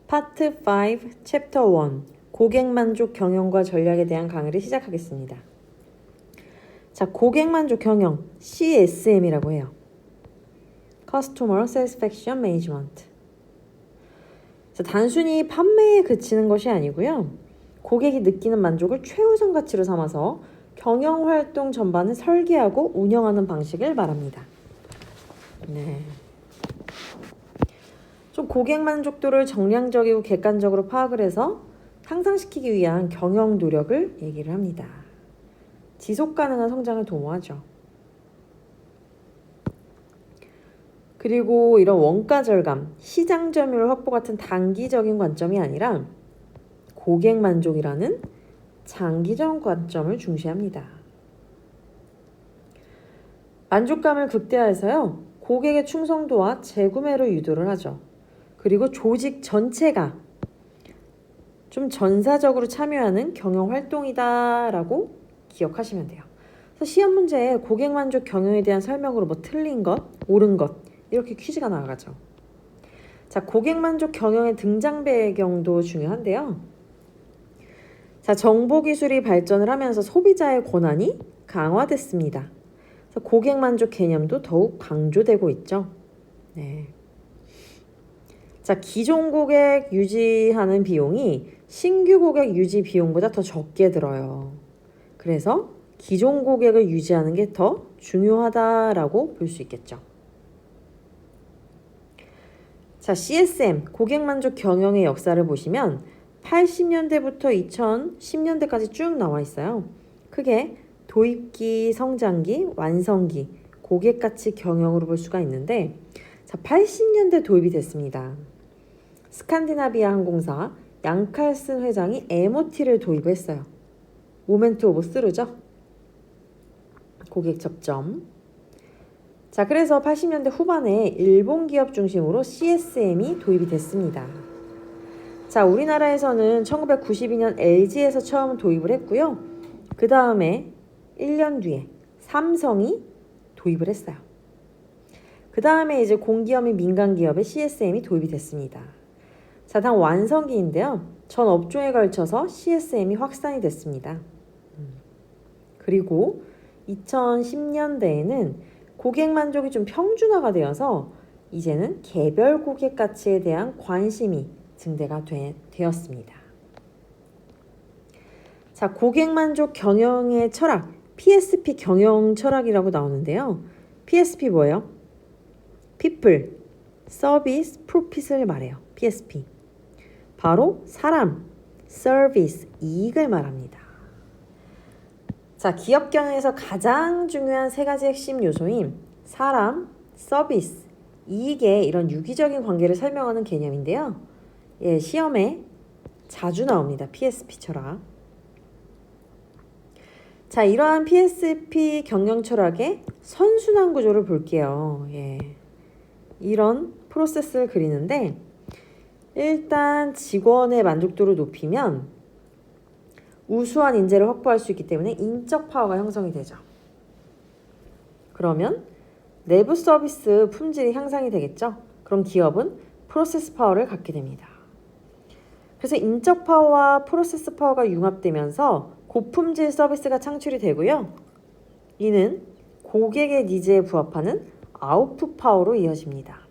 파트 5, 챕터 1, 고객만족 경영과 전략에 대한 강의를 시작하겠습니다. 자, 고객만족 경영, CSM이라고 해요. Customer Satisfaction Management. 자, 단순히 판매에 그치는 것이 아니고요. 고객이 느끼는 만족을 최우선 가치로 삼아서 경영활동 전반을 설계하고 운영하는 방식을 말합니다. 네. 좀 고객 만족도를 정량적이고 객관적으로 파악을 해서 향상시키기 위한 경영 노력을 얘기를 합니다. 지속 가능한 성장을 도모하죠. 그리고 이런 원가 절감, 시장 점유율 확보 같은 단기적인 관점이 아니라 고객 만족이라는 장기적 관점을 중시합니다. 만족감을 극대화해서요, 고객의 충성도와 재구매로 유도를 하죠. 그리고 조직 전체가 좀 전사적으로 참여하는 경영 활동이다라고 기억하시면 돼요. 그래서 시험 문제에 고객 만족 경영에 대한 설명으로 뭐 틀린 것, 옳은 것 이렇게 퀴즈가 나가죠. 자, 고객 만족 경영의 등장 배경도 중요한데요. 자, 정보 기술이 발전을 하면서 소비자의 권한이 강화됐습니다. 그래서 고객 만족 개념도 더욱 강조되고 있죠. 네. 자, 기존 고객 유지하는 비용이 신규 고객 유지 비용보다 더 적게 들어요. 그래서 기존 고객을 유지하는 게 더 중요하다라고 볼 수 있겠죠. 자, CSM, 고객 만족 경영의 역사를 보시면 80년대부터 2010년대까지 쭉 나와 있어요. 크게 도입기, 성장기, 완성기, 고객 가치 경영으로 볼 수가 있는데, 자, 80년대 도입이 됐습니다. 스칸디나비아 항공사 양칼슨 회장이 MOT를 도입했어요. 모멘트 오브 스루죠. 고객 접점. 자, 그래서 80년대 후반에 일본 기업 중심으로 CSM이 도입이 됐습니다. 자, 우리나라에서는 1992년 LG에서 처음 도입을 했고요. 그 다음에 1년 뒤에 삼성이 도입을 했어요. 그 다음에 이제 공기업 및 민간기업의 CSM이 도입이 됐습니다. 자, 다음 완성기인데요. 전 업종에 걸쳐서 CSM이 확산이 됐습니다. 그리고 2010년대에는 고객 만족이 좀 평준화가 되어서 이제는 개별 고객 가치에 대한 관심이 증대가 되었습니다. 자, 고객 만족 경영의 철학, PSP 경영 철학이라고 나오는데요. PSP 뭐예요? People, Service, Profit을 말해요. PSP. 바로 사람, Service, 이익을 말합니다. 자, 기업 경영에서 가장 중요한 세 가지 핵심 요소인 사람, 서비스, 이익의 이런 유기적인 관계를 설명하는 개념인데요. 예, 시험에 자주 나옵니다. PSP 철학. 자, 이러한 PSP 경영 철학의 선순환 구조를 볼게요. 예, 이런 프로세스를 그리는데, 일단 직원의 만족도를 높이면 우수한 인재를 확보할 수 있기 때문에 인적 파워가 형성이 되죠. 그러면 내부 서비스 품질이 향상이 되겠죠. 그럼 기업은 프로세스 파워를 갖게 됩니다. 그래서 인적 파워와 프로세스 파워가 융합되면서 고품질 서비스가 창출이 되고요. 이는 고객의 니즈에 부합하는 아웃풋 파워로 이어집니다.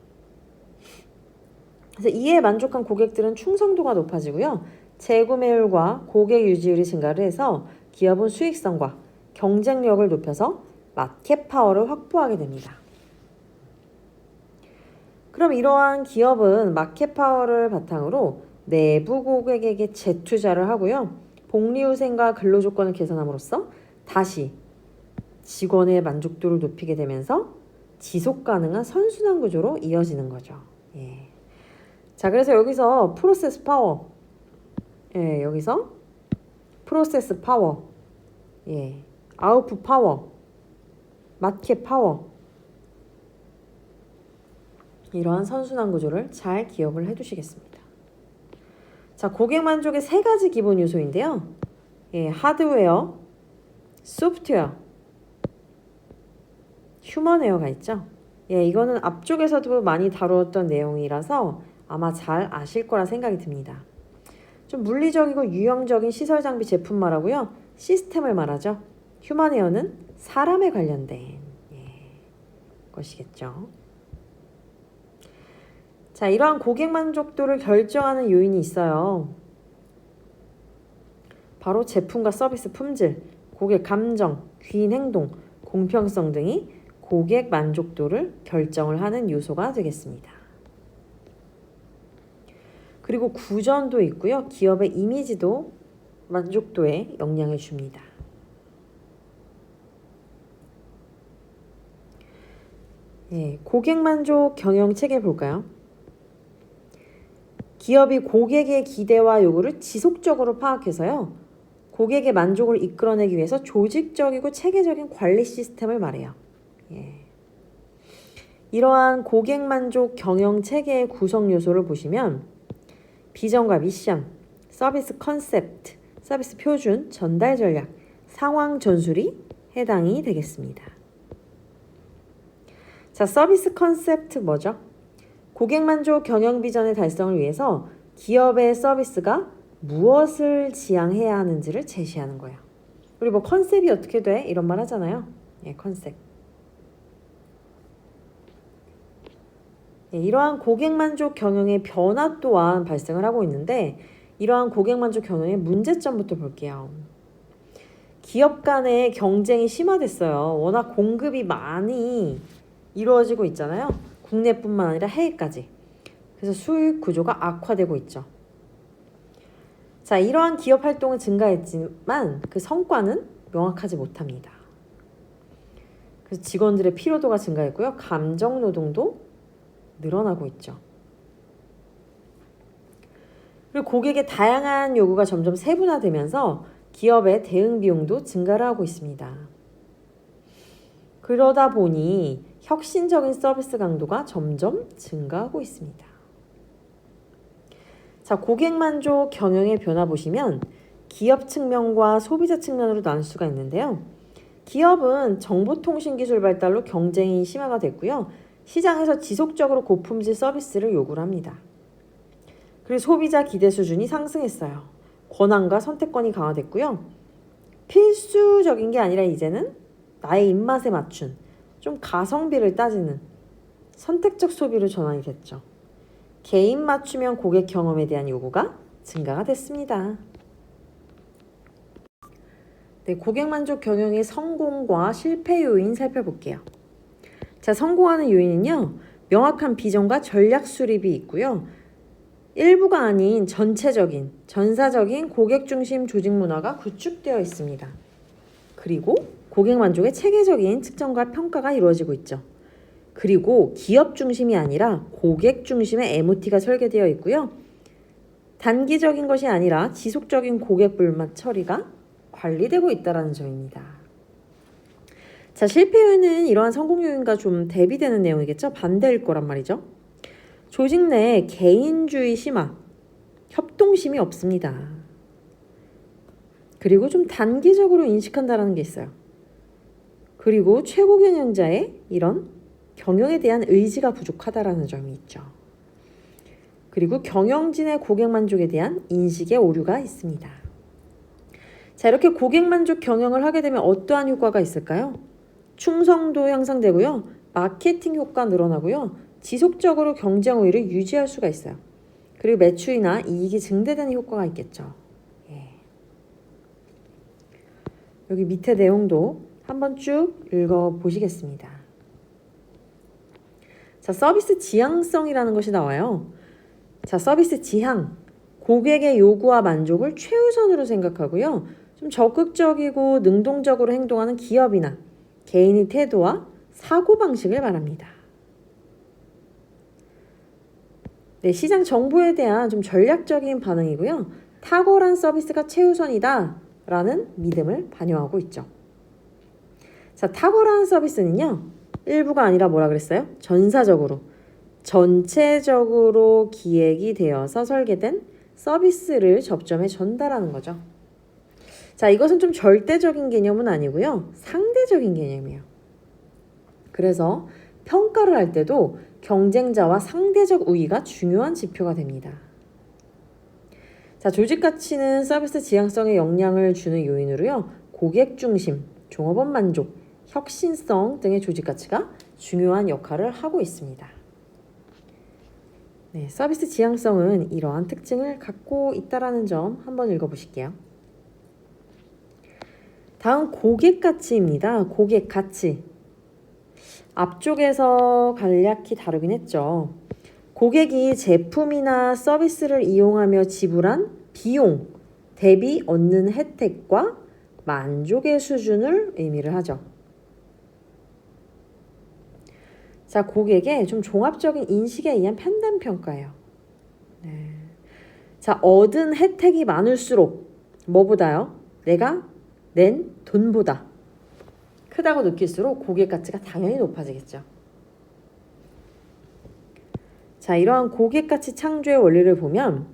그래서 이에 만족한 고객들은 충성도가 높아지고요. 재구매율과 고객 유지율이 증가를 해서 기업은 수익성과 경쟁력을 높여서 마켓 파워를 확보하게 됩니다. 그럼 이러한 기업은 마켓 파워를 바탕으로 내부 고객에게 재투자를 하고요. 복리후생과 근로조건을 개선함으로써 다시 직원의 만족도를 높이게 되면서 지속 가능한 선순환 구조로 이어지는 거죠. 예. 자, 그래서 여기서 프로세스 파워, 예, 여기서 프로세스 파워, 예, 아웃풋 파워, 마켓 파워, 이러한 선순환 구조를 잘 기억을 해두시겠습니다. 자, 고객 만족의 세 가지 기본 요소인데요. 예, 하드웨어, 소프트웨어, 휴먼웨어가 있죠. 예, 이거는 앞쪽에서도 많이 다루었던 내용이라서 아마 잘 아실 거라 생각이 듭니다. 좀 물리적이고 유형적인 시설 장비 제품 말하고요. 시스템을 말하죠. 휴먼웨어는 사람에 관련된 것이겠죠. 자, 이러한 고객 만족도를 결정하는 요인이 있어요. 바로 제품과 서비스 품질, 고객 감정, 귀인 행동, 공평성 등이 고객 만족도를 결정을 하는 요소가 되겠습니다. 그리고 구전도 있고요. 기업의 이미지도 만족도에 영향을 줍니다. 고객 만족 경영 체계 볼까요? 기업이 고객의 기대와 요구를 지속적으로 파악해서요. 고객의 만족을 이끌어내기 위해서 조직적이고 체계적인 관리 시스템을 말해요. 이러한 고객 만족 경영 체계의 구성 요소를 보시면 비전과 미션, 서비스 컨셉트, 서비스 표준, 전달 전략, 상황 전술이 해당이 되겠습니다. 자, 서비스 컨셉트 뭐죠? 고객 만족 경영 비전의 달성을 위해서 기업의 서비스가 무엇을 지향해야 하는지를 제시하는 거예요. 우리 뭐 컨셉이 어떻게 돼? 이런 말 하잖아요. 컨셉. 이러한 고객 만족 경영의 변화 또한 발생을 하고 있는데 이러한 고객 만족 경영의 문제점부터 볼게요. 기업 간의 경쟁이 심화됐어요. 워낙 공급이 많이 이루어지고 있잖아요. 국내뿐만 아니라 해외까지. 그래서 수익 구조가 악화되고 있죠. 자, 이러한 기업 활동은 증가했지만 그 성과는 명확하지 못합니다. 그래서 직원들의 피로도가 증가했고요. 감정 노동도 늘어나고 있죠. 그리고 고객의 다양한 요구가 점점 세분화되면서 기업의 대응 비용도 증가를 하고 있습니다. 그러다 보니 혁신적인 서비스 강도가 점점 증가하고 있습니다. 자, 고객 만족 경영의 변화 보시면 기업 측면과 소비자 측면으로 나눌 수가 있는데요. 기업은 정보통신 기술 발달로 경쟁이 심화가 됐고요. 시장에서 지속적으로 고품질 서비스를 요구를 합니다. 그리고 소비자 기대 수준이 상승했어요. 권한과 선택권이 강화됐고요. 필수적인 게 아니라 이제는 나의 입맛에 맞춘 좀 가성비를 따지는 선택적 소비로 전환이 됐죠. 개인 맞춤형 고객 경험에 대한 요구가 증가가 됐습니다. 고객 만족 경영의 성공과 실패 요인 살펴볼게요. 자, 성공하는 요인은요. 명확한 비전과 전략 수립이 있고요. 일부가 아닌 전체적인, 전사적인 고객 중심 조직 문화가 구축되어 있습니다. 그리고 고객 만족의 체계적인 측정과 평가가 이루어지고 있죠. 그리고 기업 중심이 아니라 고객 중심의 MOT가 설계되어 있고요. 단기적인 것이 아니라 지속적인 고객 불만 처리가 관리되고 있다는 점입니다. 자, 실패 요인은 이러한 성공 요인과 좀 대비되는 내용이겠죠? 반대일 거란 말이죠. 조직 내 개인주의 심화, 협동심이 없습니다. 그리고 좀 단기적으로 인식한다는 게 있어요. 그리고 최고 경영자의 이런 경영에 대한 의지가 부족하다라는 점이 있죠. 그리고 경영진의 고객 만족에 대한 인식의 오류가 있습니다. 자, 이렇게 고객 만족 경영을 하게 되면 어떠한 효과가 있을까요? 충성도 향상되고요. 마케팅 효과 늘어나고요. 지속적으로 경쟁 우위를 유지할 수가 있어요. 그리고 매출이나 이익이 증대되는 효과가 있겠죠. 여기 밑에 내용도 한번 쭉 읽어보시겠습니다. 자, 서비스 지향성이라는 것이 나와요. 자, 서비스 지향. 고객의 요구와 만족을 최우선으로 생각하고요. 좀 적극적이고 능동적으로 행동하는 기업이나 개인의 태도와 사고방식을 말합니다. 네, 시장 정보에 대한 좀 전략적인 반응이고요. 탁월한 서비스가 최우선이다 라는 믿음을 반영하고 있죠. 자, 탁월한 서비스는요. 일부가 아니라 뭐라 그랬어요? 전사적으로, 전체적으로 기획이 되어서 설계된 서비스를 접점에 전달하는 거죠. 자, 이것은 좀 절대적인 개념은 아니고요. 상대적인 개념이에요. 그래서 평가를 할 때도 경쟁자와 상대적 우위가 중요한 지표가 됩니다. 자, 조직 가치는 서비스 지향성에 영향을 주는 요인으로요. 고객 중심, 종업원 만족, 혁신성 등의 조직 가치가 중요한 역할을 하고 있습니다. 네, 서비스 지향성은 이러한 특징을 갖고 있다는 점 한번 읽어보실게요. 다음 고객 가치입니다. 고객 가치. 앞쪽에서 간략히 다루긴 했죠. 고객이 제품이나 서비스를 이용하며 지불한 비용 대비 얻는 혜택과 만족의 수준을 의미를 하죠. 자, 고객의 좀 종합적인 인식에 의한 판단 평가예요. 네. 자, 얻은 혜택이 많을수록 뭐보다요? 내가 낸 돈보다 크다고 느낄수록 고객 가치가 당연히 높아지겠죠. 자, 이러한 고객 가치 창조의 원리를 보면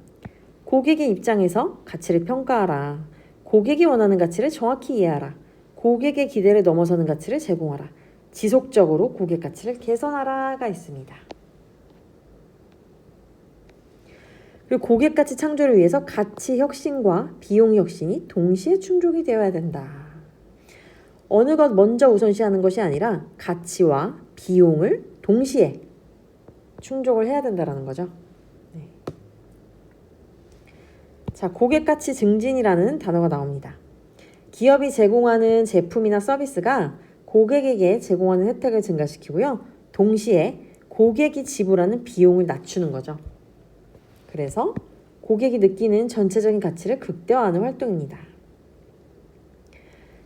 고객의 입장에서 가치를 평가하라. 고객이 원하는 가치를 정확히 이해하라. 고객의 기대를 넘어서는 가치를 제공하라. 지속적으로 고객 가치를 개선하라가 있습니다. 그리고 고객 가치 창조를 위해서 가치 혁신과 비용 혁신이 동시에 충족이 되어야 된다. 어느 것 먼저 우선시하는 것이 아니라 가치와 비용을 동시에 충족을 해야 된다는 거죠. 네. 자, 고객 가치 증진이라는 단어가 나옵니다. 기업이 제공하는 제품이나 서비스가 고객에게 제공하는 혜택을 증가시키고요. 동시에 고객이 지불하는 비용을 낮추는 거죠. 그래서 고객이 느끼는 전체적인 가치를 극대화하는 활동입니다.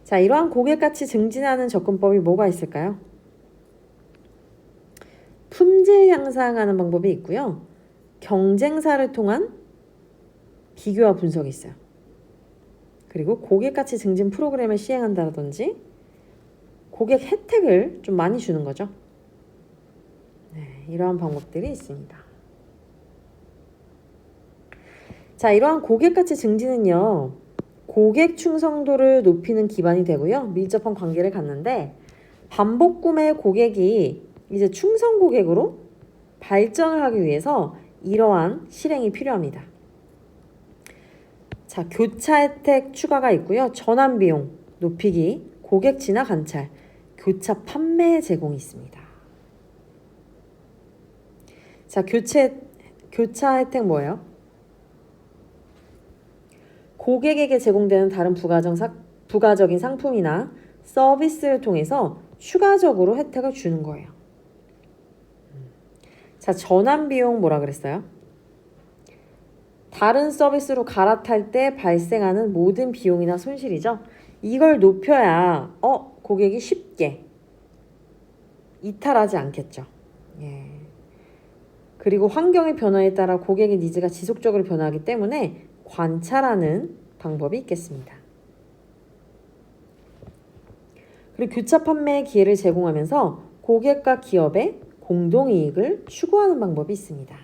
자, 이러한 고객 가치 증진하는 접근법이 뭐가 있을까요? 품질 향상하는 방법이 있고요. 경쟁사를 통한 비교와 분석이 있어요. 그리고 고객 가치 증진 프로그램을 시행한다든지 고객 혜택을 좀 많이 주는 거죠. 네, 이러한 방법들이 있습니다. 자, 이러한 고객 가치 증진은요. 고객 충성도를 높이는 기반이 되고요. 밀접한 관계를 갖는데 반복 구매 고객이 이제 충성 고객으로 발전을 하기 위해서 이러한 실행이 필요합니다. 자, 교차 혜택 추가가 있고요. 전환 비용 높이기, 고객 진화 관찰, 교차 판매 제공이 있습니다. 자, 교차 혜택 뭐예요? 고객에게 제공되는 다른 부가적인 상품이나 서비스를 통해서 추가적으로 혜택을 주는 거예요. 자, 전환 비용 뭐라 그랬어요? 다른 서비스로 갈아탈 때 발생하는 모든 비용이나 손실이죠. 이걸 높여야 고객이 쉽게 이탈하지 않겠죠. 예. 그리고 환경의 변화에 따라 고객의 니즈가 지속적으로 변화하기 때문에 관찰하는 방법이 있겠습니다. 그리고 교차 판매의 기회를 제공하면서 고객과 기업의 공동이익을 추구하는 방법이 있습니다.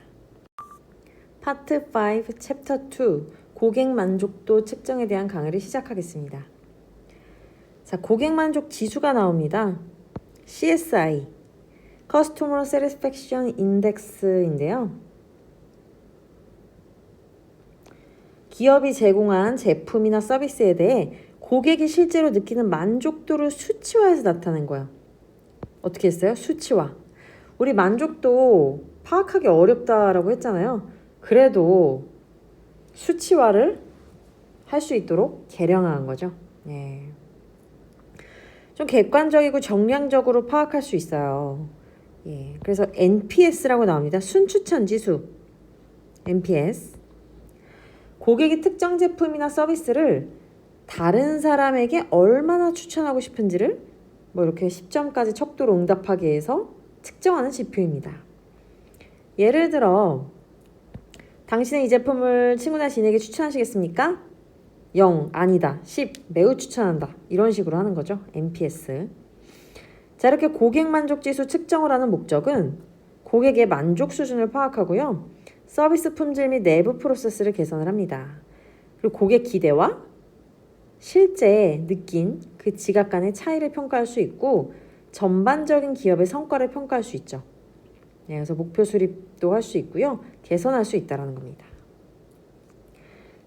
파트 5, 챕터 2, 고객 만족도 측정에 대한 강의를 시작하겠습니다. 자, 고객 만족 지수가 나옵니다. CSI, Customer Satisfaction Index인데요. 기업이 제공한 제품이나 서비스에 대해 고객이 실제로 느끼는 만족도를 수치화해서 나타낸 거예요. 어떻게 했어요? 수치화. 우리 만족도 파악하기 어렵다라고 했잖아요. 그래도 수치화를 할 수 있도록 개량한 거죠. 예. 좀 객관적이고 정량적으로 파악할 수 있어요. 예. 그래서 NPS라고 나옵니다. 순추천 지수. NPS. 고객이 특정 제품이나 서비스를 다른 사람에게 얼마나 추천하고 싶은지를 이렇게 10점까지 척도로 응답하기 위해서 측정하는 지표입니다. 예를 들어 당신은 이 제품을 친구나 지인에게 추천하시겠습니까? 0, 아니다. 10, 매우 추천한다. 이런 식으로 하는 거죠. NPS. 자, 이렇게 고객 만족지수 측정을 하는 목적은 고객의 만족 수준을 파악하고요. 서비스 품질 및 내부 프로세스를 개선을 합니다. 그리고 고객 기대와 실제 느낀 그 지각 간의 차이를 평가할 수 있고 전반적인 기업의 성과를 평가할 수 있죠. 네, 그래서 목표 수립도 할 수 있고요. 개선할 수 있다는 겁니다.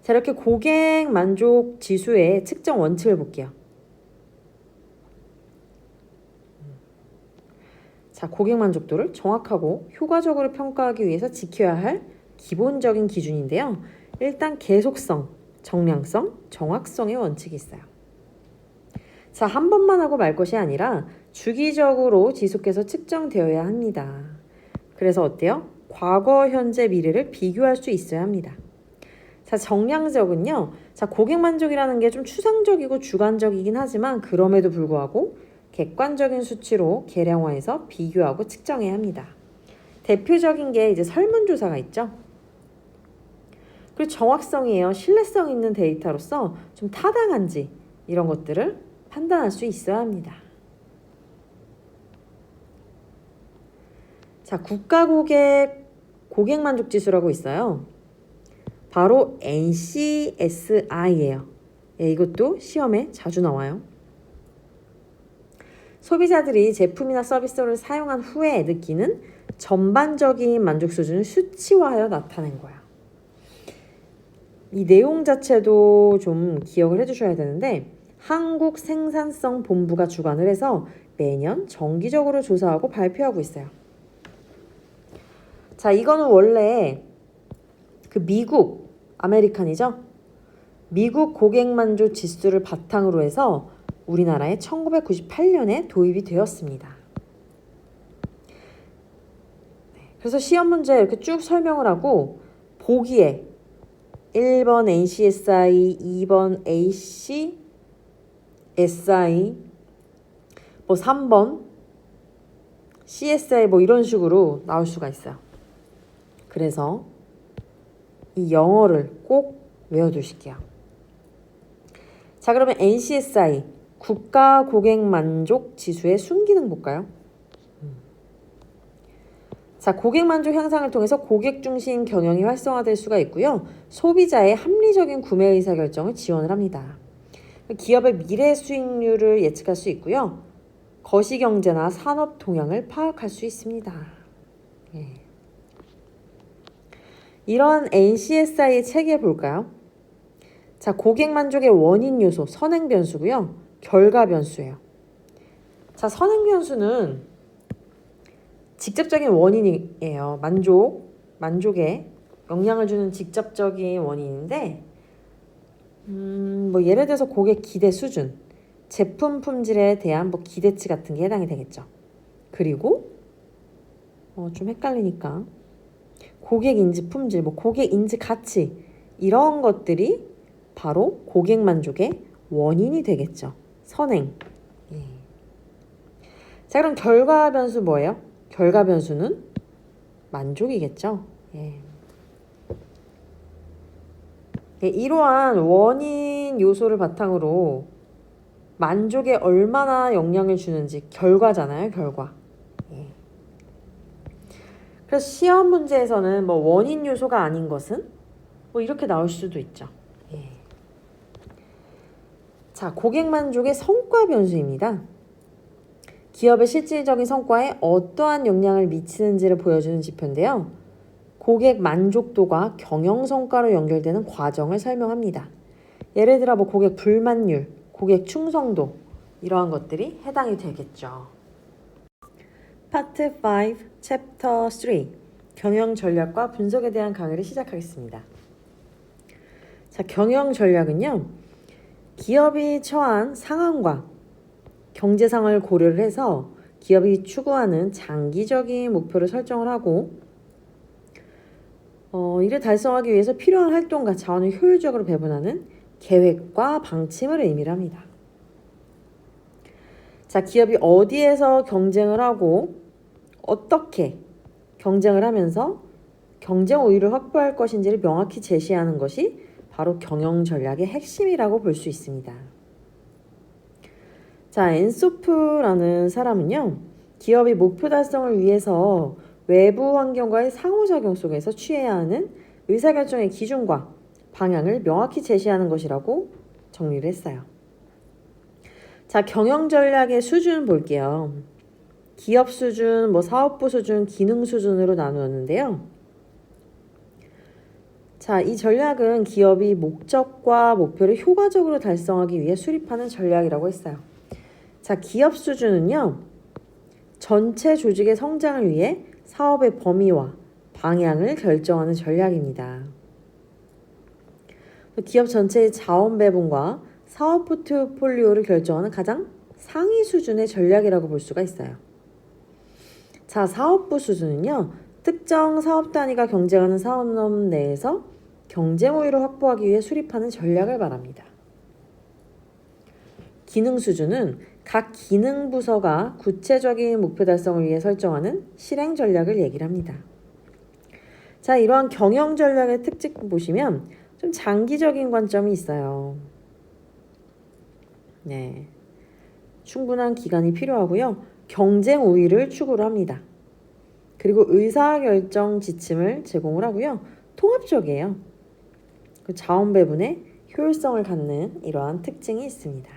자, 이렇게 고객 만족 지수의 측정 원칙을 볼게요. 자, 고객 만족도를 정확하고 효과적으로 평가하기 위해서 지켜야 할 기본적인 기준인데요. 일단 계속성, 정량성, 정확성의 원칙이 있어요. 자, 한 번만 하고 말 것이 아니라 주기적으로 지속해서 측정되어야 합니다. 그래서 어때요? 과거, 현재, 미래를 비교할 수 있어야 합니다. 자, 정량적은요. 자, 고객 만족이라는 게 좀 추상적이고 주관적이긴 하지만 그럼에도 불구하고 객관적인 수치로 계량화해서 비교하고 측정해야 합니다. 대표적인 게 이제 설문조사가 있죠. 그리고 정확성이에요. 신뢰성 있는 데이터로서 좀 타당한지 이런 것들을 판단할 수 있어야 합니다. 자, 국가 고객 만족 지수라고 있어요. 바로 NCSI예요. 예, 이것도 시험에 자주 나와요. 소비자들이 제품이나 서비스를 사용한 후에 느끼는 전반적인 만족 수준을 수치화하여 나타낸 거야. 이 내용 자체도 좀 기억을 해주셔야 되는데 한국생산성본부가 주관을 해서 매년 정기적으로 조사하고 발표하고 있어요. 자, 이거는 원래 그 미국 아메리칸이죠. 미국 고객만족 지수를 바탕으로 해서 우리나라에 1998년에 도입이 되었습니다. 그래서 시험 문제 이렇게 쭉 설명을 하고 보기에 1번 NCSI, 2번 ACSI, 뭐 3번 CSI 뭐 이런 식으로 나올 수가 있어요. 그래서 이 영어를 꼭 외워두실게요. 자, 그러면 NCSI 국가 고객 만족 지수의 순기능 볼까요? 자, 고객 만족 향상을 통해서 고객 중심 경영이 활성화될 수가 있고요. 소비자의 합리적인 구매 의사 결정을 지원을 합니다. 기업의 미래 수익률을 예측할 수 있고요. 거시경제나 산업 동향을 파악할 수 있습니다. 예. 이런 NCSI의 체계 볼까요? 자, 고객 만족의 원인 요소 선행 변수고요. 결과 변수예요. 자, 선행 변수는 직접적인 원인이에요. 만족에 영향을 주는 직접적인 원인인데 뭐 예를 들어서 고객 기대 수준, 제품 품질에 대한 뭐 기대치 같은 게 해당이 되겠죠. 그리고 좀 헷갈리니까 고객 인지 품질, 뭐 고객 인지 가치 이런 것들이 바로 고객 만족의 원인이 되겠죠. 선행. 예. 자, 그럼 결과 변수 뭐예요? 결과 변수는 만족이겠죠. 예. 예, 이러한 원인 요소를 바탕으로 만족에 얼마나 영향을 주는지 결과잖아요. 결과. 예. 그래서 시험 문제에서는 뭐 원인 요소가 아닌 것은 뭐 이렇게 나올 수도 있죠. 예. 자, 고객 만족의 성과 변수입니다. 기업의 실질적인 성과에 어떠한 영향을 미치는지를 보여주는 지표인데요. 고객 만족도가 경영 성과로 연결되는 과정을 설명합니다. 예를 들어 뭐 고객 불만율, 고객 충성도 이러한 것들이 해당이 되겠죠. 파트 5, 챕터 3 경영 전략과 분석에 대한 강의를 시작하겠습니다. 자, 경영 전략은요. 기업이 처한 상황과 경제 상황을 고려를 해서 기업이 추구하는 장기적인 목표를 설정을 하고 이를 달성하기 위해서 필요한 활동과 자원을 효율적으로 배분하는 계획과 방침을 의미를 합니다. 자, 기업이 어디에서 경쟁을 하고 어떻게 경쟁을 하면서 경쟁 우위를 확보할 것인지를 명확히 제시하는 것이 바로 경영 전략의 핵심이라고 볼 수 있습니다. 자, 엔소프라는 사람은요. 기업이 목표 달성을 위해서 외부 환경과의 상호작용 속에서 취해야 하는 의사결정의 기준과 방향을 명확히 제시하는 것이라고 정리를 했어요. 자, 경영 전략의 수준 볼게요. 기업 수준, 사업부 수준, 기능 수준으로 나누었는데요. 자, 이 전략은 기업이 목적과 목표를 효과적으로 달성하기 위해 수립하는 전략이라고 했어요. 자, 기업 수준은요, 전체 조직의 성장을 위해 사업의 범위와 방향을 결정하는 전략입니다. 기업 전체의 자원 배분과 사업 포트폴리오를 결정하는 가장 상위 수준의 전략이라고 볼 수가 있어요. 자, 사업부 수준은요, 특정 사업 단위가 경쟁하는 사업 내에서 경쟁 우위를 확보하기 위해 수립하는 전략을 말합니다. 기능 수준은 각 기능 부서가 구체적인 목표 달성을 위해 설정하는 실행 전략을 얘기를 합니다. 자, 이러한 경영 전략의 특징 보시면 좀 장기적인 관점이 있어요. 네, 충분한 기간이 필요하고요. 경쟁 우위를 추구를 합니다. 그리고 의사결정 지침을 제공을 하고요. 통합적이에요. 그 자원 배분에 효율성을 갖는 이러한 특징이 있습니다.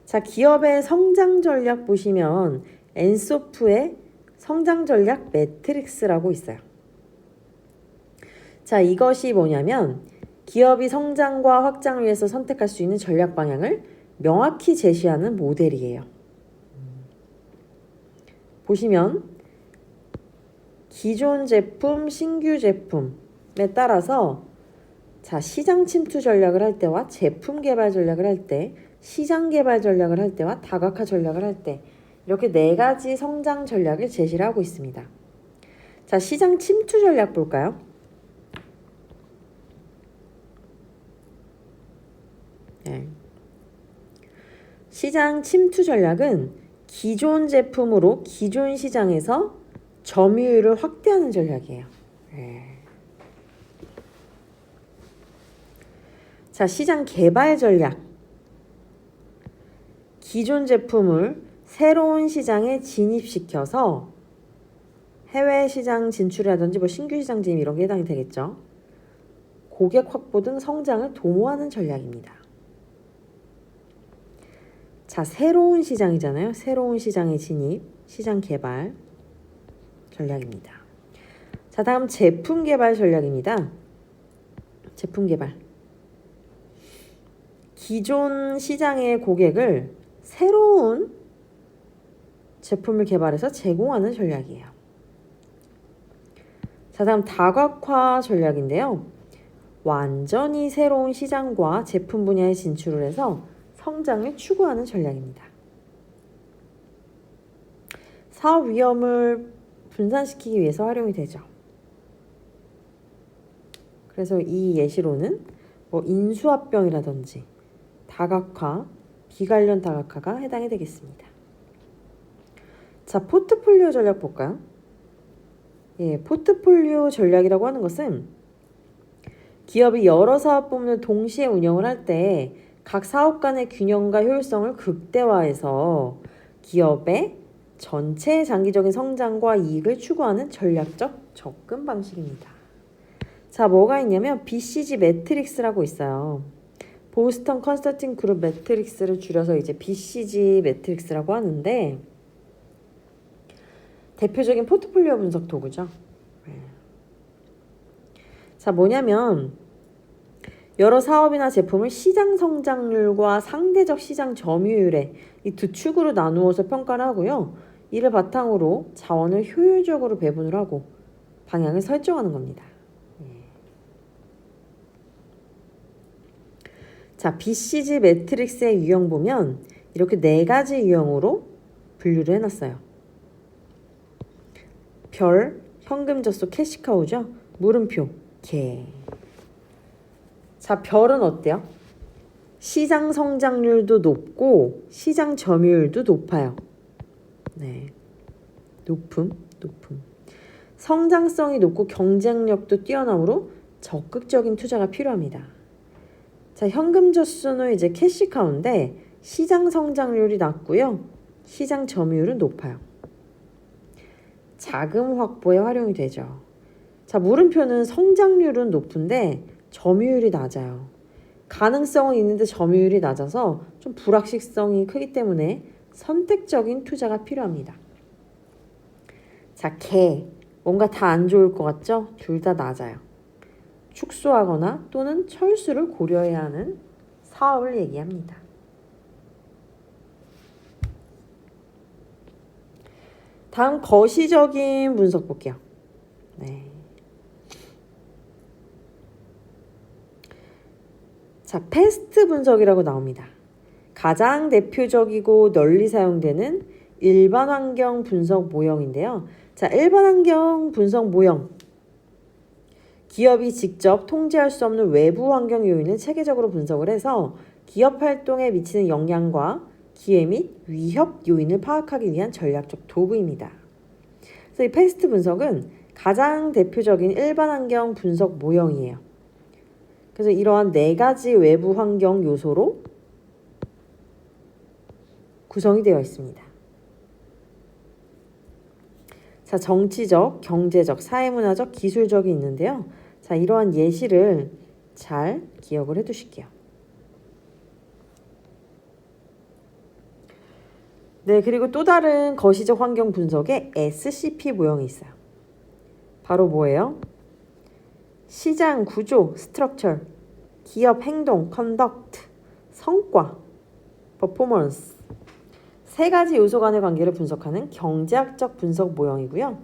자, 기업의 성장 전략 보시면 엔소프의 성장 전략 매트릭스라고 있어요. 자, 이것이 뭐냐면 기업이 성장과 확장을 위해서 선택할 수 있는 전략 방향을 명확히 제시하는 모델이에요. 보시면 기존 제품, 신규 제품에 따라서 자, 시장 침투 전략을 할 때와 제품 개발 전략을 할 때, 시장 개발 전략을 할 때와 다각화 전략을 할 때 이렇게 4가지 성장 전략을 제시를 하고 있습니다. 자, 시장 침투 전략 볼까요? 네. 시장 침투 전략은 기존 제품으로 기존 시장에서 점유율을 확대하는 전략이에요. 네. 자, 시장 개발 전략. 기존 제품을 새로운 시장에 진입시켜서 해외 시장 진출이라든지 신규 시장 진입 이런 게 해당이 되겠죠. 고객 확보 등 성장을 도모하는 전략입니다. 자, 새로운 시장이잖아요. 새로운 시장의 진입, 시장 개발 전략입니다. 자, 다음 제품 개발 전략입니다. 제품 개발. 기존 시장의 고객을 새로운 제품을 개발해서 제공하는 전략이에요. 자, 다음 다각화 전략인데요. 완전히 새로운 시장과 제품 분야에 진출을 해서 성장을 추구하는 전략입니다. 사업 위험을 분산시키기 위해서 활용이 되죠. 그래서 이 예시로는 인수합병이라든지 다각화, 비관련 다각화가 해당이 되겠습니다. 자, 포트폴리오 전략 볼까요? 예, 포트폴리오 전략이라고 하는 것은 기업이 여러 사업 부문을 동시에 운영을 할 때 각 사업 간의 균형과 효율성을 극대화해서 기업의 전체 장기적인 성장과 이익을 추구하는 전략적 접근 방식입니다. 자, 뭐가 있냐면 BCG 매트릭스라고 있어요. 보스턴 컨설팅 그룹 매트릭스를 줄여서 이제 BCG 매트릭스라고 하는데 대표적인 포트폴리오 분석 도구죠. 자, 뭐냐면 여러 사업이나 제품을 시장 성장률과 상대적 시장 점유율의 이 두 축으로 나누어서 평가를 하고요. 이를 바탕으로 자원을 효율적으로 배분을 하고 방향을 설정하는 겁니다. 자, BCG 매트릭스의 유형 보면 이렇게 4가지 유형으로 분류를 해놨어요. 별, 현금 젖소, 캐시카우죠. 물음표, 개. 자, 별은 어때요? 시장 성장률도 높고 시장 점유율도 높아요. 네, 높음. 성장성이 높고 경쟁력도 뛰어나므로 적극적인 투자가 필요합니다. 자, 현금 젖소는 이제 캐시카우인데 시장 성장률이 낮고요. 시장 점유율은 높아요. 자금 확보에 활용이 되죠. 자, 물음표는 성장률은 높은데 점유율이 낮아요. 가능성은 있는데 점유율이 낮아서 좀 불확실성이 크기 때문에 선택적인 투자가 필요합니다. 자, 개. 뭔가 다 안 좋을 것 같죠? 둘 다 낮아요. 축소하거나 또는 철수를 고려해야 하는 사업을 얘기합니다. 다음 거시적인 분석 볼게요. 네. 자, 패스트 분석이라고 나옵니다. 가장 대표적이고 널리 사용되는 일반 환경 분석 모형인데요. 자, 일반 환경 분석 모형. 기업이 직접 통제할 수 없는 외부 환경 요인을 체계적으로 분석을 해서 기업 활동에 미치는 영향과 기회 및 위협 요인을 파악하기 위한 전략적 도구입니다. 그래서 이 패스트 분석은 가장 대표적인 일반 환경 분석 모형이에요. 그래서 이러한 4가지 외부 환경 요소로 구성이 되어 있습니다. 자, 정치적, 경제적, 사회문화적, 기술적이 있는데요. 자, 이러한 예시를 잘 기억을 해두실게요. 네, 그리고 또 다른 거시적 환경 분석에 SCP 모형이 있어요. 바로 뭐예요? 시장 구조, structure, 기업 행동, conduct, 성과, performance 3가지 요소 간의 관계를 분석하는 경제학적 분석 모형이고요.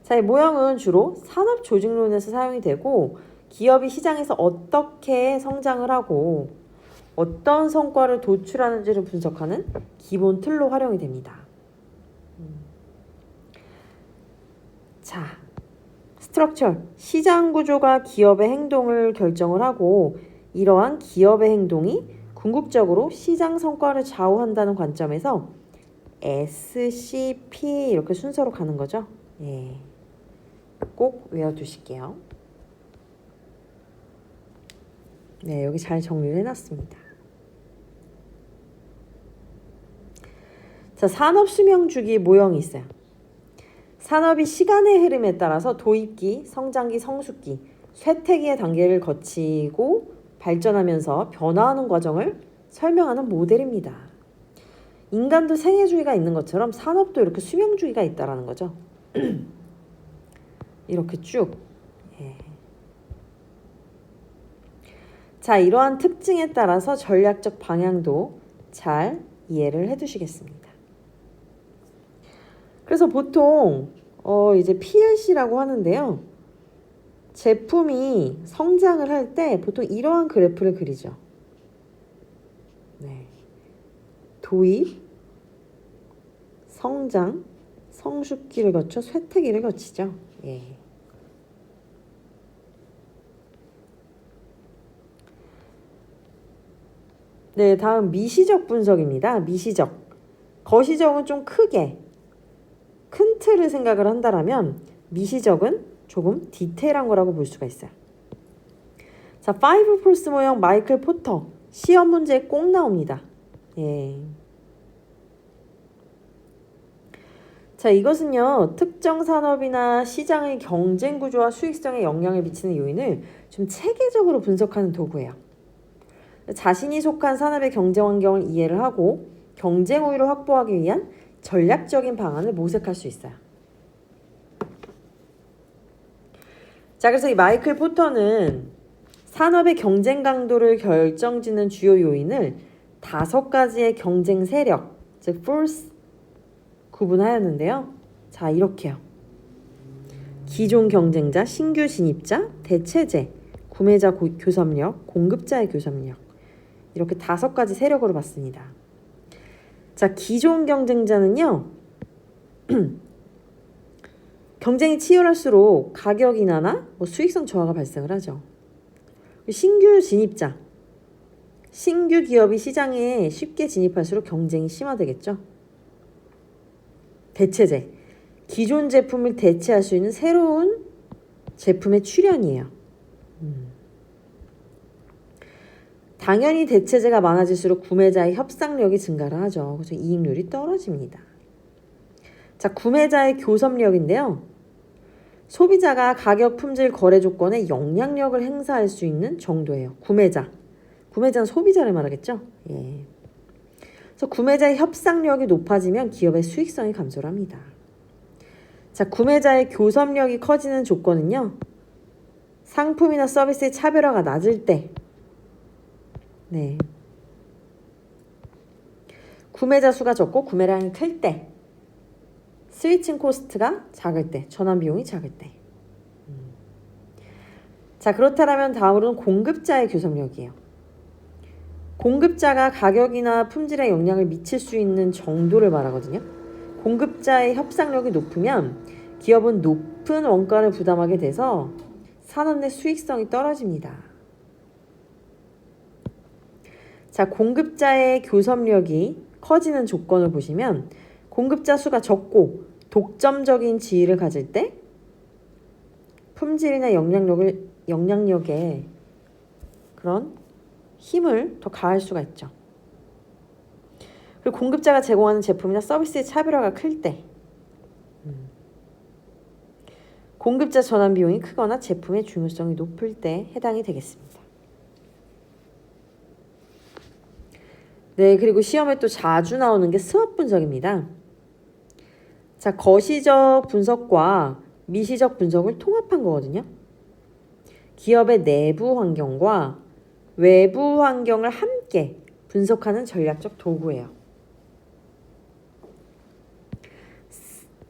자, 이 모형은 주로 산업 조직론에서 사용이 되고 기업이 시장에서 어떻게 성장을 하고 어떤 성과를 도출하는지를 분석하는 기본 틀로 활용이 됩니다. 자, 스트럭처, 시장 구조가 기업의 행동을 결정을 하고 이러한 기업의 행동이 궁극적으로 시장 성과를 좌우한다는 관점에서 SCP 이렇게 순서로 가는 거죠. 예, 꼭 외워두실게요. 네, 여기 잘 정리를 해놨습니다. 자, 산업 수명 주기 모형이 있어요. 산업이 시간의 흐름에 따라서 도입기, 성장기, 성숙기, 쇠퇴기의 단계를 거치고 발전하면서 변화하는 과정을 설명하는 모델입니다. 인간도 생애주기가 있는 것처럼 산업도 이렇게 수명주기가 있다라는 거죠. 이렇게 쭉. 예. 자, 이러한 특징에 따라서 전략적 방향도 잘 이해를 해두시겠습니다. 그래서 보통 이제 PLC라고 하는데요. 제품이 성장을 할 때 보통 이러한 그래프를 그리죠. 네. 도입, 성장, 성숙기를 거쳐 쇠퇴기를 거치죠. 예. 네, 다음 미시적 분석입니다. 미시적. 거시적은 좀 크게 큰 틀을 생각을 한다라면 미시적은 조금 디테일한 거라고 볼 수가 있어요. 자, 5폴스 모형 마이클 포터 시험 문제에 꼭 나옵니다. 예. 자, 이것은요 특정 산업이나 시장의 경쟁 구조와 수익성에 영향을 미치는 요인을 좀 체계적으로 분석하는 도구예요. 자신이 속한 산업의 경쟁 환경을 이해를 하고 경쟁 우위를 확보하기 위한 전략적인 방안을 모색할 수 있어요. 자, 그래서 이 마이클 포터는 산업의 경쟁 강도를 결정짓는 주요 요인을 5가지의 경쟁 세력, 즉 force 구분하였는데요. 자, 이렇게요. 기존 경쟁자, 신규 진입자, 대체제, 구매자 교섭력, 공급자의 교섭력 이렇게 5가지 세력으로 봤습니다. 자, 기존 경쟁자는요. 경쟁이 치열할수록 가격 인하나 수익성 저하가 발생을 하죠. 신규 진입자, 신규 기업이 시장에 쉽게 진입할수록 경쟁이 심화되겠죠. 대체제, 기존 제품을 대체할 수 있는 새로운 제품의 출현이에요. 당연히 대체제가 많아질수록 구매자의 협상력이 증가를 하죠. 그래서 이익률이 떨어집니다. 자, 구매자의 교섭력인데요. 소비자가 가격, 품질, 거래 조건에 영향력을 행사할 수 있는 정도예요. 구매자는 소비자를 말하겠죠. 예. 그래서 구매자의 협상력이 높아지면 기업의 수익성이 감소를 합니다. 자, 구매자의 교섭력이 커지는 조건은요. 상품이나 서비스의 차별화가 낮을 때, 네. 구매자 수가 적고 구매량이 클 때, 스위칭 코스트가 작을 때, 전환 비용이 작을 때. 자, 그렇다면 다음으로는 공급자의 교섭력이에요. 공급자가 가격이나 품질에 영향을 미칠 수 있는 정도를 말하거든요. 공급자의 협상력이 높으면 기업은 높은 원가를 부담하게 돼서 산업 내 수익성이 떨어집니다. 자, 공급자의 교섭력이 커지는 조건을 보시면 공급자 수가 적고 독점적인 지위를 가질 때 품질이나 영향력에 그런 힘을 더 가할 수가 있죠. 그리고 공급자가 제공하는 제품이나 서비스의 차별화가 클 때, 공급자 전환 비용이 크거나 제품의 중요성이 높을 때 해당이 되겠습니다. 네, 그리고 시험에 또 자주 나오는 게 스왑 분석입니다. 자, 거시적 분석과 미시적 분석을 통합한 거거든요. 기업의 내부 환경과 외부 환경을 함께 분석하는 전략적 도구예요.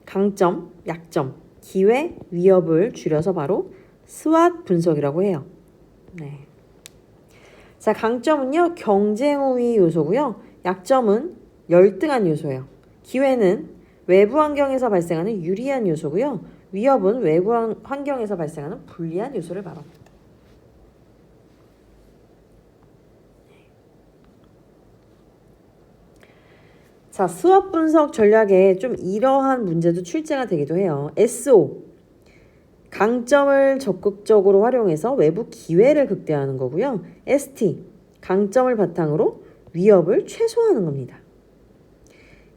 강점, 약점, 기회, 위협을 줄여서 바로 스왑 분석이라고 해요. 네. 자, 강점은요, 경쟁 우위 요소고요. 약점은 열등한 요소예요. 기회는 외부 환경에서 발생하는 유리한 요소고요. 위협은 외부 환경에서 발생하는 불리한 요소를 말합니다. 자, 스왑 분석 전략에 좀 이러한 문제도 출제가 되기도 해요. SO, 강점을 적극적으로 활용해서 외부 기회를 극대화하는 거고요. ST, 강점을 바탕으로 위협을 최소화하는 겁니다.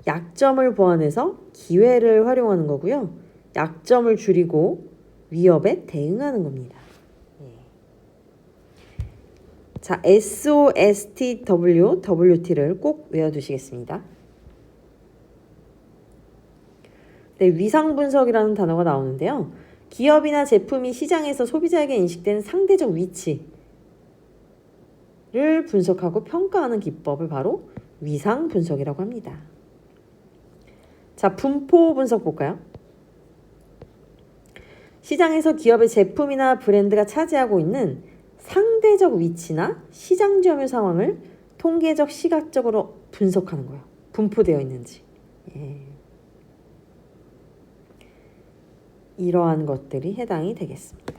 약점을 보완해서 기회를 활용하는 거고요. 약점을 줄이고 위협에 대응하는 겁니다. 자, SOSTW, WT를 꼭 외워두시겠습니다. 네, 위상분석이라는 단어가 나오는데요. 기업이나 제품이 시장에서 소비자에게 인식되는 상대적 위치를 분석하고 평가하는 기법을 바로 위상분석이라고 합니다. 자, 분포 분석 볼까요? 시장에서 기업의 제품이나 브랜드가 차지하고 있는 상대적 위치나 시장 점유 상황을 통계적 시각적으로 분석하는 거예요. 분포되어 있는지. 예. 이러한 것들이 해당이 되겠습니다.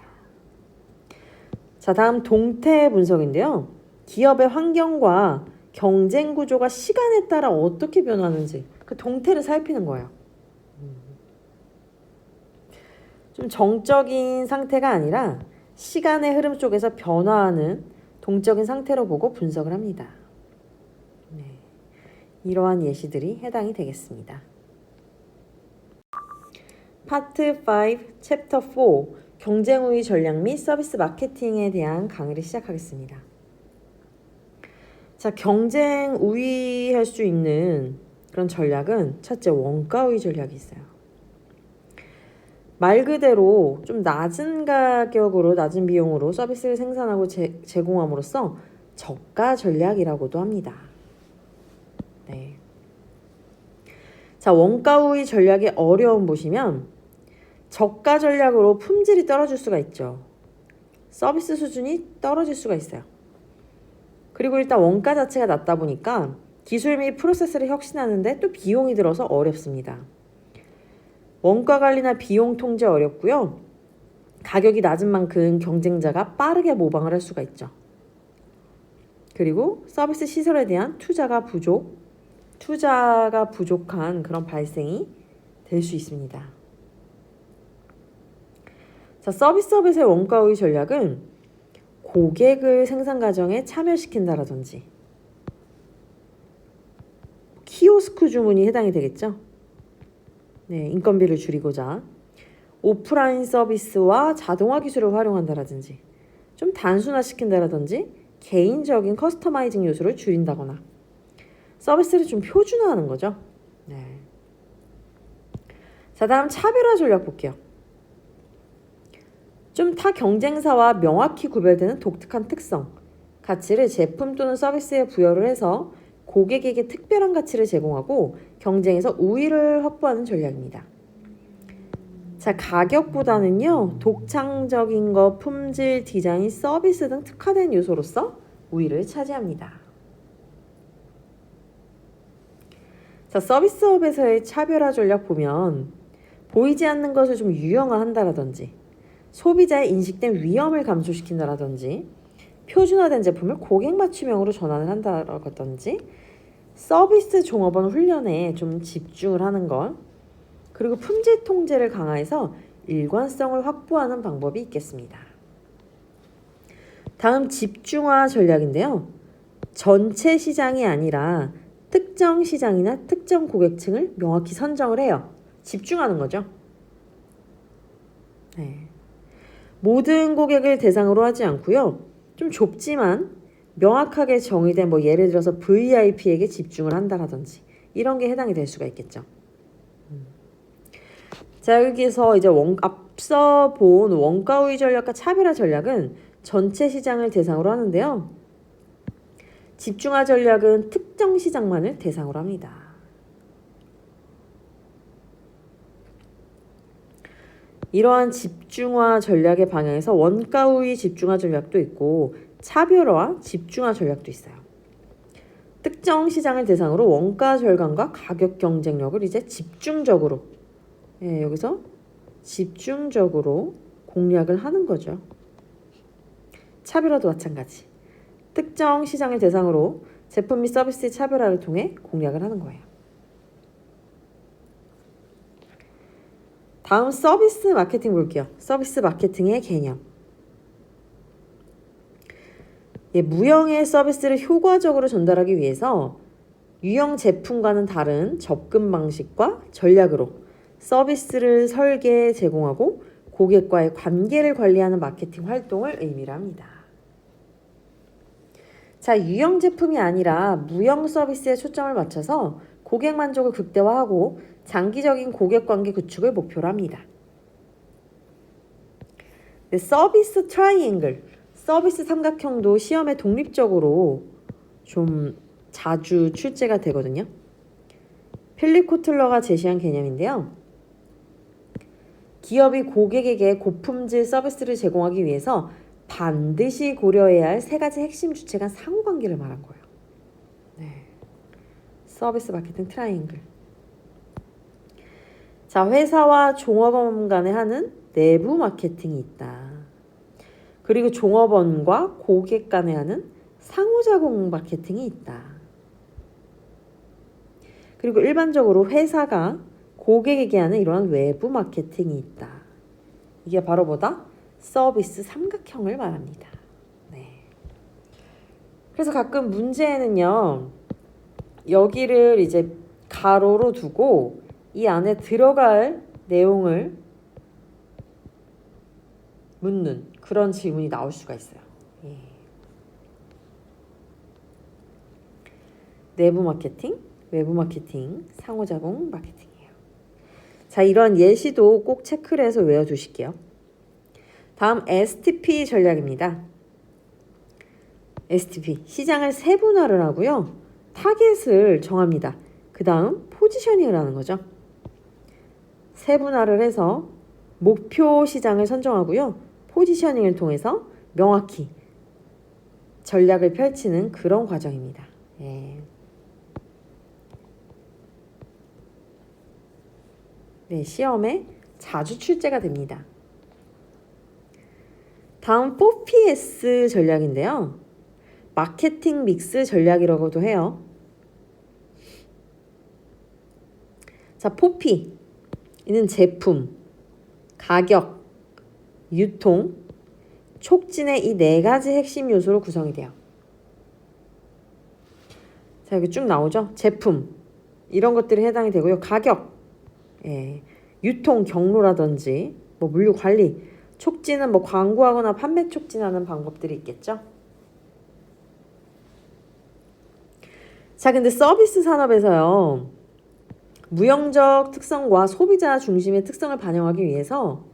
자, 다음 동태 분석인데요. 기업의 환경과 경쟁 구조가 시간에 따라 어떻게 변하는지 그 동태를 살피는 거예요. 좀 정적인 상태가 아니라 시간의 흐름 속에서 변화하는 동적인 상태로 보고 분석을 합니다. 네. 이러한 예시들이 해당이 되겠습니다. 파트 5, 챕터 4, 경쟁 우위 전략 및 서비스 마케팅에 대한 강의를 시작하겠습니다. 자, 경쟁 우위할 수 있는 그런 전략은 첫째, 원가 우위 전략이 있어요. 말 그대로 좀 낮은 가격으로, 낮은 비용으로 서비스를 생산하고 제공함으로써 저가 전략이라고도 합니다. 네. 자, 원가 우위 전략의 어려움 보시면 저가 전략으로 품질이 떨어질 수가 있죠. 서비스 수준이 떨어질 수가 있어요. 그리고 일단 원가 자체가 낮다 보니까 기술 및 프로세스를 혁신하는데 또 비용이 들어서 어렵습니다. 원가 관리나 비용 통제 어렵고요. 가격이 낮은 만큼 경쟁자가 빠르게 모방을 할 수가 있죠. 그리고 서비스 시설에 대한 투자가 부족한 그런 발생이 될 수 있습니다. 자, 서비스업에서의 원가 우위 전략은 고객을 생산 과정에 참여시킨다라든지 키오스크 주문이 해당이 되겠죠. 네, 인건비를 줄이고자 오프라인 서비스와 자동화 기술을 활용한다라든지 좀 단순화시킨다라든지 개인적인 커스터마이징 요소를 줄인다거나 서비스를 좀 표준화하는 거죠. 네. 자, 다음 차별화 전략 볼게요. 좀 타 경쟁사와 명확히 구별되는 독특한 특성, 가치를 제품 또는 서비스에 부여를 해서 고객에게 특별한 가치를 제공하고 경쟁에서 우위를 확보하는 전략입니다. 자, 가격보다는요, 독창적인 것, 품질, 디자인, 서비스 등 특화된 요소로서 우위를 차지합니다. 자, 서비스업에서의 차별화 전략 보면 보이지 않는 것을 좀 유형화한다라든지 소비자의 인식된 위험을 감소시킨다라든지 표준화된 제품을 고객 맞춤형으로 전환을 한다라든지 서비스 종업원 훈련에 좀 집중을 하는 것, 그리고 품질 통제를 강화해서 일관성을 확보하는 방법이 있겠습니다. 다음 집중화 전략인데요. 전체 시장이 아니라 특정 시장이나 특정 고객층을 명확히 선정을 해요. 집중하는 거죠. 네. 모든 고객을 대상으로 하지 않고요. 좀 좁지만 명확하게 정의된 예를 들어서 VIP에게 집중을 한다라든지 이런 게 해당이 될 수가 있겠죠. 자, 여기서 이제 앞서 본 원가 우위 전략과 차별화 전략은 전체 시장을 대상으로 하는데요. 집중화 전략은 특정 시장만을 대상으로 합니다. 이러한 집중화 전략의 방향에서 원가 우위 집중화 전략도 있고 차별화 집중화 전략도 있어요. 특정 시장을 대상으로 원가 절감과 가격 경쟁력을 이제 집중적으로 여기서 집중적으로 공략을 하는 거죠. 차별화도 마찬가지. 특정 시장을 대상으로 제품 및 서비스의 차별화를 통해 공략을 하는 거예요. 다음 서비스 마케팅 볼게요. 서비스 마케팅의 개념. 무형의 서비스를 효과적으로 전달하기 위해서 유형 제품과는 다른 접근 방식과 전략으로 서비스를 설계, 제공하고 고객과의 관계를 관리하는 마케팅 활동을 의미를 합니다. 자, 유형 제품이 아니라 무형 서비스에 초점을 맞춰서 고객 만족을 극대화하고 장기적인 고객 관계 구축을 목표로 합니다. 서비스 트라이앵글, 서비스 삼각형도 시험에 독립적으로 좀 자주 출제가 되거든요. 필립 코틀러가 제시한 개념인데요. 기업이 고객에게 고품질 서비스를 제공하기 위해서 반드시 고려해야 할 세 가지 핵심 주체 간 상호관계를 말한 거예요. 네. 서비스 마케팅 트라이앵글. 자, 회사와 종업원 간에 하는 내부 마케팅이 있다. 그리고 종업원과 고객 간에 하는 상호작용 마케팅이 있다. 그리고 일반적으로 회사가 고객에게 하는 이러한 외부 마케팅이 있다. 이게 바로 뭐다? 서비스 삼각형을 말합니다. 네. 그래서 가끔 문제에는요, 여기를 이제 가로로 두고 이 안에 들어갈 내용을 묻는 그런 질문이 나올 수가 있어요. 예. 내부 마케팅, 외부 마케팅, 상호작용 마케팅이에요. 자, 이런 예시도 꼭 체크를 해서 외워두실게요. 다음 STP 전략입니다. STP, 시장을 세분화를 하고요. 타겟을 정합니다. 그 다음 포지셔닝을 하는 거죠. 세분화를 해서 목표 시장을 선정하고요. 포지셔닝을 통해서 명확히 전략을 펼치는 그런 과정입니다. 예. 네, 시험에 자주 출제가 됩니다. 다음 4PS 전략인데요. 마케팅 믹스 전략이라고도 해요. 자, 4P. 이는 제품, 가격, 유통, 촉진의 이 네 가지 핵심 요소로 구성이 돼요. 자, 여기 쭉 나오죠? 제품, 이런 것들이 해당이 되고요. 가격, 유통 경로라든지 물류 관리, 촉진은 광고하거나 판매 촉진하는 방법들이 있겠죠. 자, 근데 서비스 산업에서요. 무형적 특성과 소비자 중심의 특성을 반영하기 위해서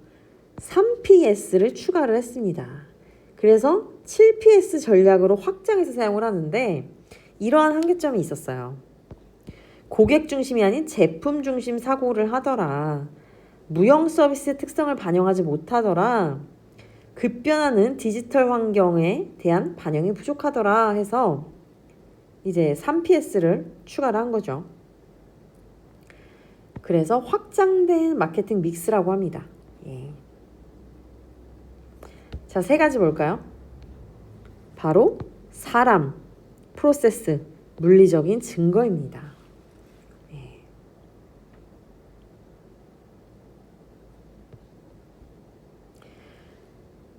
3PS를 추가를 했습니다. 그래서 7PS 전략으로 확장해서 사용을 하는데 이러한 한계점이 있었어요. 고객 중심이 아닌 제품 중심 사고를 하더라. 무형 서비스의 특성을 반영하지 못하더라. 급변하는 디지털 환경에 대한 반영이 부족하더라 해서 이제 3PS를 추가를 한 거죠. 그래서 확장된 마케팅 믹스라고 합니다. 예. 자, 세 가지 볼까요? 바로 사람, 프로세스, 물리적인 증거입니다. 예.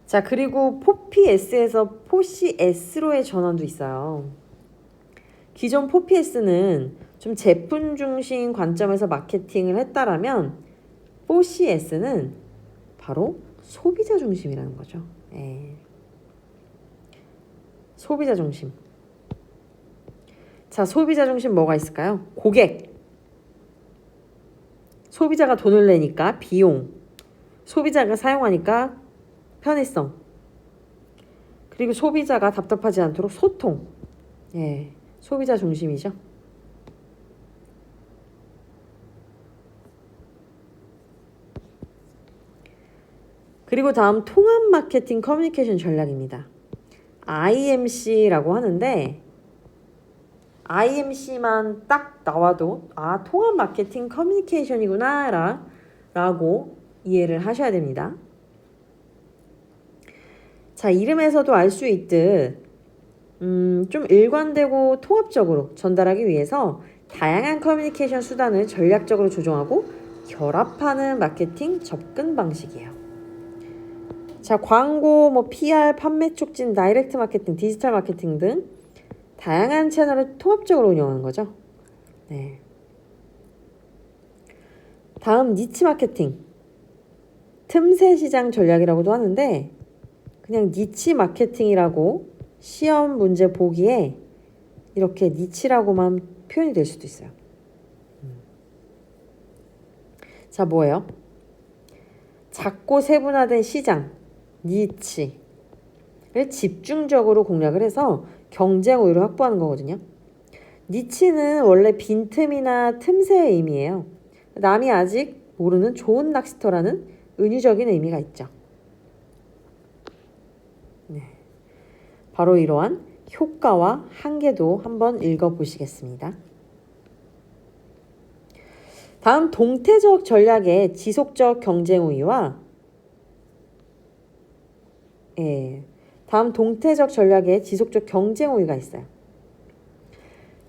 자, 그리고 포피S에서 포시S로의 전환도 있어요. 기존 포피S는 좀 제품 중심 관점에서 마케팅을 했다라면 포시S는 바로 소비자 중심이라는 거죠. 예. 소비자 중심. 자, 소비자 중심 뭐가 있을까요? 고객. 소비자가 돈을 내니까 비용. 소비자가 사용하니까 편의성. 그리고 소비자가 답답하지 않도록 소통. 예. 소비자 중심이죠. 그리고 다음 통합 마케팅 커뮤니케이션 전략입니다. IMC라고 하는데 IMC만 딱 나와도 아, 통합 마케팅 커뮤니케이션이구나 라고 이해를 하셔야 됩니다. 자, 이름에서도 알 수 있듯 좀 일관되고 통합적으로 전달하기 위해서 다양한 커뮤니케이션 수단을 전략적으로 조정하고 결합하는 마케팅 접근 방식이에요. 자, 광고, PR, 판매 촉진, 다이렉트 마케팅, 디지털 마케팅 등 다양한 채널을 통합적으로 운영하는 거죠. 네. 다음 니치 마케팅, 틈새 시장 전략이라고도 하는데 그냥 니치 마케팅이라고 시험 문제 보기에 이렇게 니치라고만 표현이 될 수도 있어요. 자, 뭐예요? 작고 세분화된 시장, 니치를 집중적으로 공략을 해서 경쟁 우위를 확보하는 거거든요. 니치는 원래 빈틈이나 틈새의 의미예요. 남이 아직 모르는 좋은 낚시터라는 은유적인 의미가 있죠. 네. 바로 이러한 효과와 한계도 한번 읽어보시겠습니다. 다음 동태적 전략의 지속적 경쟁 우위와 다음 동태적 전략의 지속적 경쟁 우위가 있어요.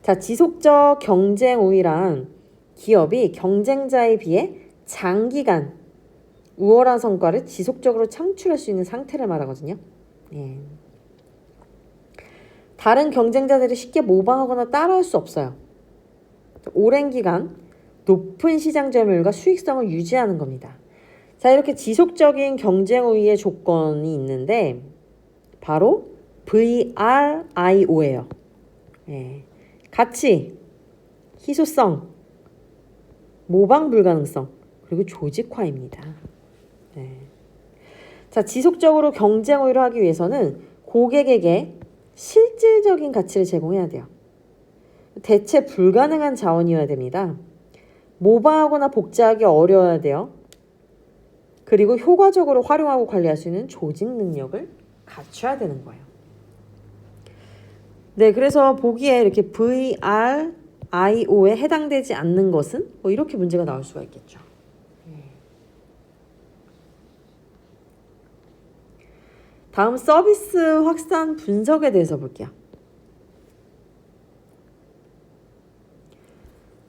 자, 지속적 경쟁 우위란 기업이 경쟁자에 비해 장기간 우월한 성과를 지속적으로 창출할 수 있는 상태를 말하거든요. 예. 다른 경쟁자들이 쉽게 모방하거나 따라할 수 없어요. 오랜 기간 높은 시장 점유율과 수익성을 유지하는 겁니다. 자, 이렇게 지속적인 경쟁 우위의 조건이 있는데 바로 VRIO예요. 예. 가치, 희소성, 모방 불가능성, 그리고 조직화입니다. 네. 자, 지속적으로 경쟁 우위를 하기 위해서는 고객에게 실질적인 가치를 제공해야 돼요. 대체 불가능한 자원이어야 됩니다. 모방하거나 복제하기 어려워야 돼요. 그리고 효과적으로 활용하고 관리할 수 있는 조직 능력을 갖춰야 되는 거예요. 네, 그래서 보기에 이렇게 VRIO에 해당되지 않는 것은 뭐 이렇게 문제가 나올 수가 있겠죠. 다음 서비스 확산 분석에 대해서 볼게요.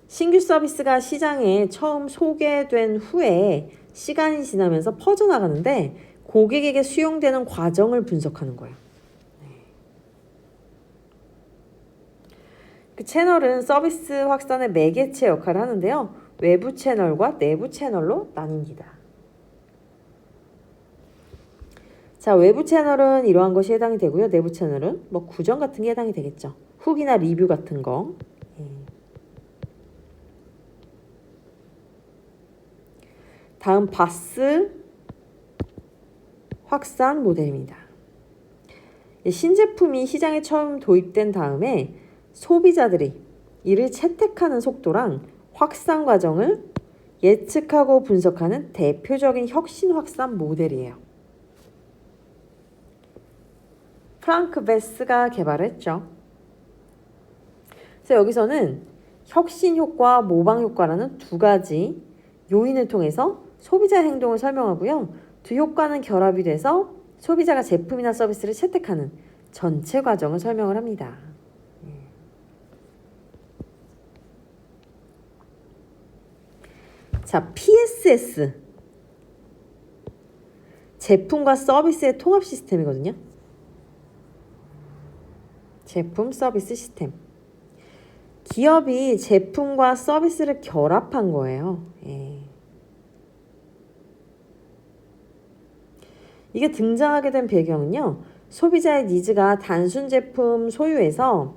신규 서비스가 시장에 처음 소개된 후에 시간이 지나면서 퍼져나가는데 고객에게 수용되는 과정을 분석하는 거예요. 그 채널은 서비스 확산의 매개체 역할을 하는데요. 외부 채널과 내부 채널로 나뉩니다. 자, 외부 채널은 이러한 것이 해당이 되고요. 내부 채널은 뭐 구정 같은 게 해당이 되겠죠. 후기나 리뷰 같은 거. 다음 바스 확산 모델입니다. 신제품이 시장에 처음 도입된 다음에 소비자들이 이를 채택하는 속도랑 확산 과정을 예측하고 분석하는 대표적인 혁신 확산 모델이에요. 프랑크 베스가 개발했죠. 그래서 여기서는 혁신 효과, 모방 효과라는 두 가지 요인을 통해서 소비자 행동을 설명하고요. 두 효과는 결합이 돼서 소비자가 제품이나 서비스를 채택하는 전체 과정을 설명을 합니다. 자, PSS. 제품과 서비스의 통합 시스템이거든요. 제품 서비스 시스템. 기업이 제품과 서비스를 결합한 거예요. 이게 등장하게 된 배경은요. 소비자의 니즈가 단순 제품 소유에서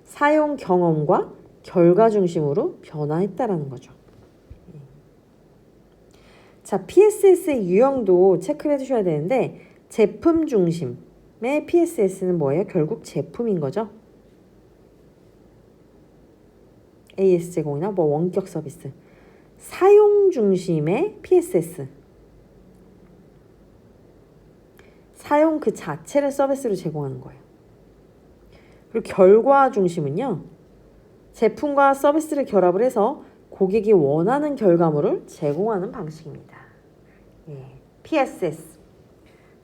사용 경험과 결과 중심으로 변화했다라는 거죠. 자, PSS의 유형도 체크를 해주셔야 되는데 제품 중심의 PSS는 뭐예요? 결국 제품인 거죠. AS 제공이나 뭐 원격 서비스. 사용 중심의 PSS. 사용 그 자체를 서비스로 제공하는 거예요. 그리고 결과 중심은요. 제품과 서비스를 결합을 해서 고객이 원하는 결과물을 제공하는 방식입니다. PSS,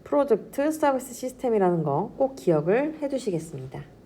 프로덕트 서비스 시스템이라는 거 꼭 기억을 해두시겠습니다.